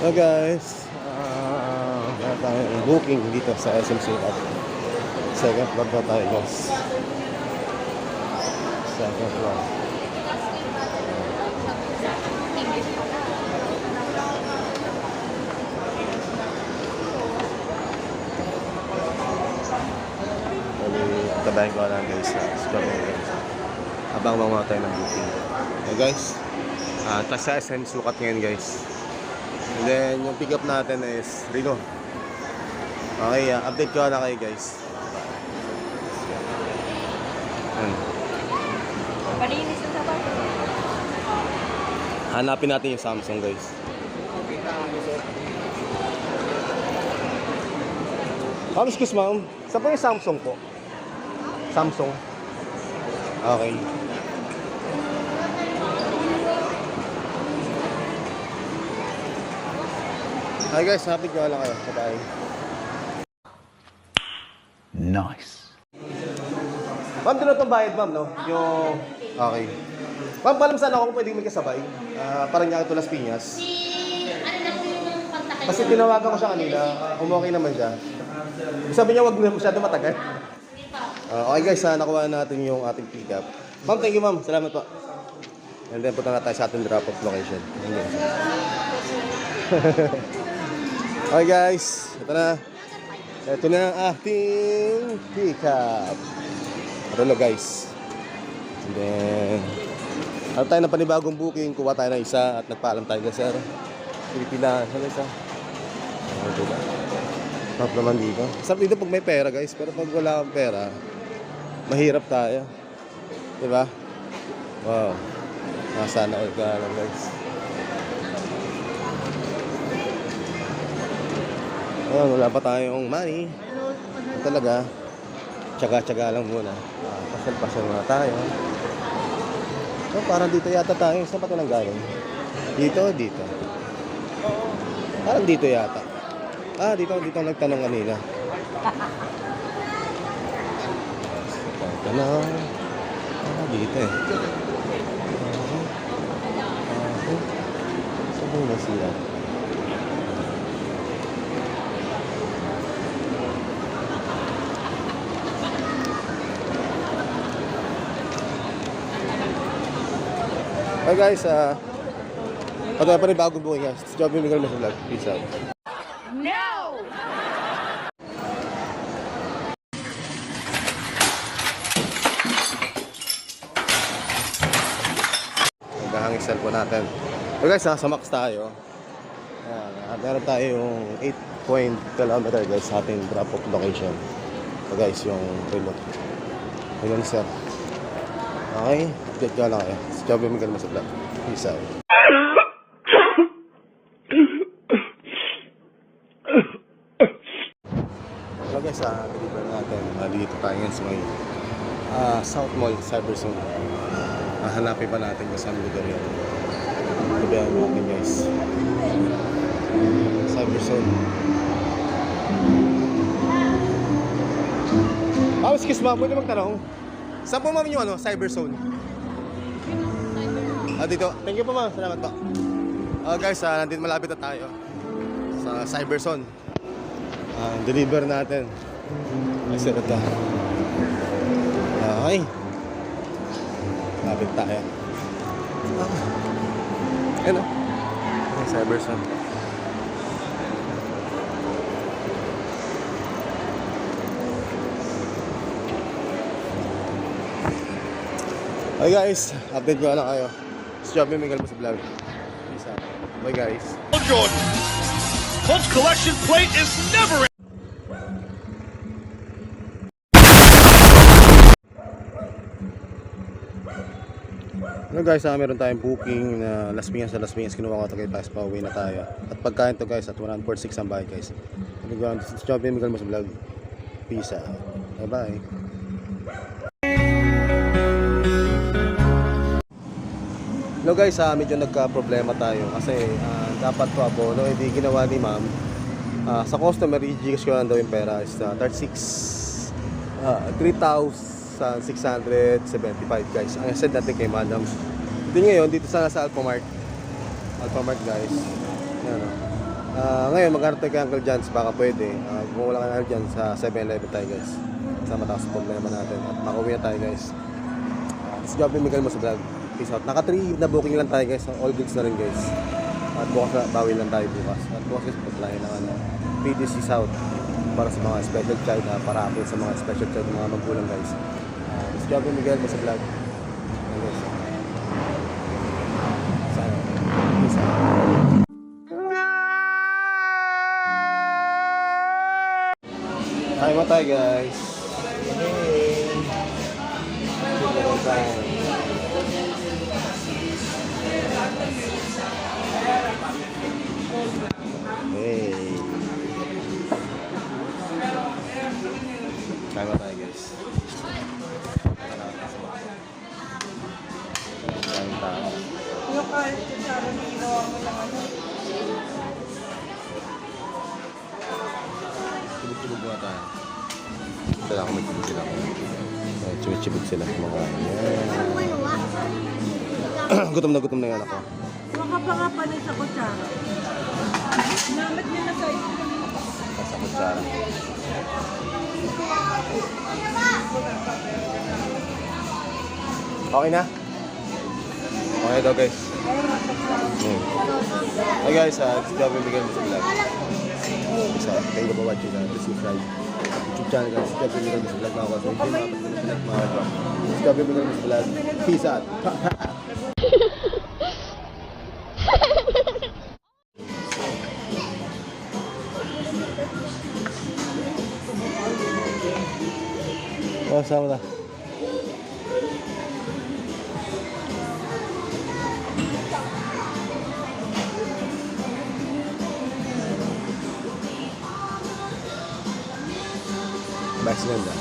So guys, meron tayong booking dito sa SM Sukat. Second floor na tayo guys. Second floor. Tabayin ko lang guys sa habang mga tayo ng booking. Okay guys, tayo sa SM Sukat ngayon guys. And then yung pick up natin is Rino. Okay, update ko na kayo guys. Palinis na ba? Hanapin natin yung Samsung guys. Excuse ma'am, saan po yung Samsung po? Samsung. Okay. Hi guys, happy ko lang kayo. Bye-bye. Nice. Ma'am, doon na itong bayad ma'am, no? Yung... Okay. Ma'am, palam sana ako kung pwedeng may kasabay. Parang niya ito Las Piñas. Ano na po yung kontak kayo? Kasi tinawagan ko siya kanina. Okay naman siya. Sabi niya wag na masyado matagal. Okay guys, nakuha natin yung ating pick up. Ma'am, thank you ma'am. Salamat po. And then punta na tayo sa ating drop-off location. Okay guys, ito na. Ito na ang ating pick up. Rolo guys. And then ano tayo ng panibagong booking, kuha tayo ng isa at nagpaalam tayo guys, sir. Pilipinas, ano guys, diba? Top naman dito. Sarap dito pag may pera guys, pero pag wala kang pera, mahirap tayo. Diba? Wow. Sana all ka lang guys. Ayan, wala pa tayong money. Talaga, tsaga-tsaga lang muna. Pasal-pasal muna tayo. So, parang dito yata tayo. Saan pa ito nang galing? Dito. Parang dito yata. Dito nagtanong kanina. Tanong. Dito eh. Saan na sila? Hi guys, ito na pa rin bagong buhay guys. Job yung Miguel Mesa Vlog. Peace out. No! Naghahangin cellphone natin. So guys, sa Max tayo. Ayan, meron tayo yung 8.km guys sa ating drop-off location. So guys, yung remote. Ayun sir. Okay, update ka lang kayo. Si Job yung Miguel Mesa Vlog. Peace out. So guys, deliver natin. Dito tayo ngayon sa may South Mall, Cyberzone. Hanapin pa natin kung saan lugar yun. Sabihan natin guys. Cyberzone. Excuse ma'am, pwede magtanong? Saan po ma'am yung Cyberzone? Dito. Thank you po ma'am. Salamat po. Guys, nandito malapit na tayo sa Cyberzone. Deliver natin. Ay, sir, ito. Okay. Malapit tayo. Ayun o. Cyberzone. Hi guys, update ko na kayo. Si Job yung Miguel Mesa Vlog. Peace out. Bye guys. Jordan. Colts collection plate is never. Hello guys, meron tayong booking na Las Piñas sa Las Piñas. Kinuha ko ito kay Paz, pauwi na tayo. At pagkain to guys, at 146 ang bahay guys. Si Job yung Miguel Mesa Vlog. Peace out. Bye bye. Hello guys, medyo nagka-problema tayo kasi dapat po abono, hindi ginawa ni ma'am. Sa customer, i-Gcash ko lang daw yung pera is 3,675 guys. Ang send natin kay madam. Ito ngayon, dito sana sa Alphamart guys. Yan o. Ngayon, maghanap tayo kay Uncle John's, baka pwede. Kung wala ka na dyan, sa 7-Eleven tayo guys. Sa mataas problema natin. At makauwi na tayo guys. This job ni Miguel mo sa vlog. Peace out. Naka 3 na booking lang tayo guys. All goods na rin guys. At bukas na, bawi lang tayo bukas. At bukas guys, paglahin ng PDC South. Para sa mga special child, para ako sa mga special child ng mga magulang guys. This job ni Miguel mo sa vlog. Ayan, guys. Sana. Peace out. Hi mo tayo guys. Hey. Hey. Hi mo tayo guys. Kain tayo. Yung kahit kutsara na ginawa mo lang ano. Chibig-chibig muna tayo. Kaya ako may chibig sila. Chibig-chibig sila. Mga gutom na yan ako. Makapangapanin sa kutsara. Namit niya na sa Sa kutsara. Okay na? Okay daw guys. Hey guys, this is Gavin Miguel sa vlog. So, thank you for watching. Please subscribe. YouTube channel guys, Gavin Miguel sa vlog mga kasi. Hindi makapag-vlog mga kasi. This is Gavin Miguel sa vlog. Peace out. Oh, sama na. Bye, Sinanda.